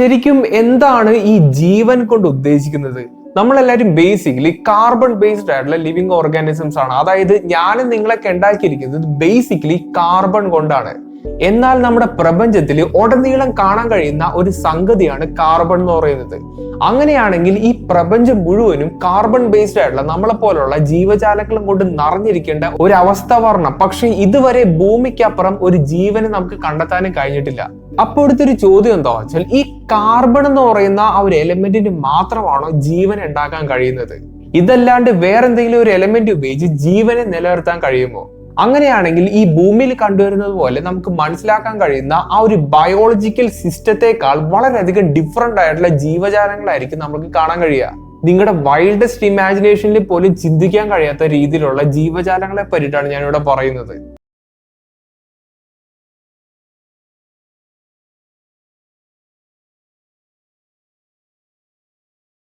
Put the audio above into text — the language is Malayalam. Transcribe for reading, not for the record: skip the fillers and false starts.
ശരിക്കും എന്താണ് ഈ ജീവൻ കൊണ്ട് ഉദ്ദേശിക്കുന്നത്? നമ്മളെല്ലാവരും ബേസിക്കലി കാർബൺ ബേസ്ഡ് ആയിട്ടുള്ള ലിവിങ് ഓർഗാനിസംസ് ആണ്. അതായത് ഞാനും നിങ്ങളൊക്കെ ഉണ്ടാക്കിയിരിക്കുന്നത് ബേസിക്കലി കാർബൺ കൊണ്ടാണ്. എന്നാൽ നമ്മുടെ പ്രപഞ്ചത്തിൽ ഉടനീളം കാണാൻ കഴിയുന്ന ഒരു സംഗതിയാണ് കാർബൺ എന്ന് പറയുന്നത്. അങ്ങനെയാണെങ്കിൽ ഈ പ്രപഞ്ചം മുഴുവനും കാർബൺ ബേസ്ഡ് ആയിട്ടുള്ള നമ്മളെ പോലുള്ള ജീവജാലങ്ങളും കൊണ്ട് നിറഞ്ഞിരിക്കേണ്ട ഒരു അവസ്ഥ വരണം. പക്ഷെ ഇതുവരെ ഭൂമിക്കപ്പുറം ഒരു ജീവന് നമുക്ക് കണ്ടെത്താനും കഴിഞ്ഞിട്ടില്ല. അപ്പോഴത്തെ ഒരു ചോദ്യം എന്താ വെച്ചാൽ, ഈ കാർബൺ എന്ന് പറയുന്ന ആ ഒരു എലമെന്റിന് മാത്രമാണോ ജീവൻ ഉണ്ടാക്കാൻ കഴിയുന്നത്? ഇതല്ലാണ്ട് വേറെന്തെങ്കിലും ഒരു എലമെന്റ് ഉപയോഗിച്ച് ജീവനെ നിലനിർത്താൻ കഴിയുമോ? അങ്ങനെയാണെങ്കിൽ ഈ ഭൂമിയിൽ കണ്ടുവരുന്നത് പോലെ നമുക്ക് മനസ്സിലാക്കാൻ കഴിയുന്ന ആ ഒരു ബയോളജിക്കൽ സിസ്റ്റത്തെക്കാൾ വളരെയധികം ഡിഫറെന്റ് ആയിട്ടുള്ള ജീവജാലങ്ങളായിരിക്കും നമുക്ക് കാണാൻ കഴിയുക. നിങ്ങളുടെ വൈൽഡസ്റ്റ് ഇമാജിനേഷനിൽ പോലും ചിന്തിക്കാൻ കഴിയാത്ത രീതിയിലുള്ള ജീവജാലങ്ങളെ പറ്റിയിട്ടാണ് ഞാനിവിടെ പറയുന്നത്.